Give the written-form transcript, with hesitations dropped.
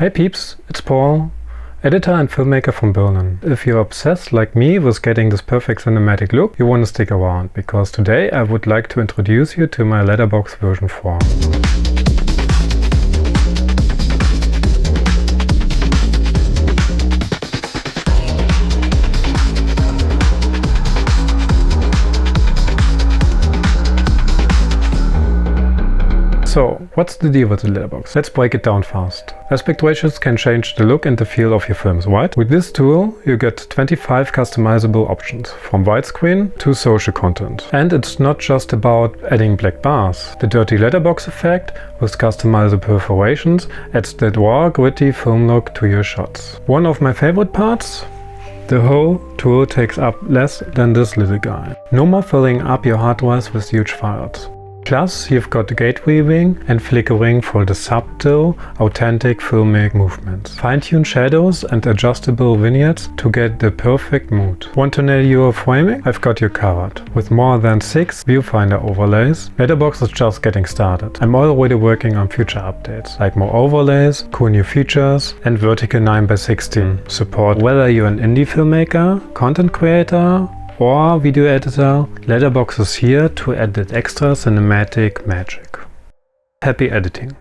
Hey peeps, it's Paul, editor and filmmaker from Berlin. If you're obsessed like me with getting this perfect cinematic look, you want to stick around, because today I would like to introduce you to my Letterbox version 4. So, what's the deal with the letterbox? Let's break it down fast. Aspect ratios can change the look and the feel of your films, right? With this tool, you get 25 customizable options, from widescreen to social content. And it's not just about adding black bars. The Dirty Letterbox effect with customizable perforations adds that raw, gritty film look to your shots. One of my favorite parts? The whole tool takes up less than this little guy. No more filling up your hard drives with huge files. Plus, you've got gate weaving and flickering for the subtle, authentic filmic movements. Fine-tuned shadows and adjustable vignettes to get the perfect mood. Want to nail your framing? I've got you covered. With more than 6 Viewfinder overlays, Letterbox is just getting started. I'm already working on future updates, like more overlays, cool new features, and vertical 9x16 support. Whether you're an indie filmmaker, content creator, or video editor, Letterbox is here to add that extra cinematic magic. Happy editing!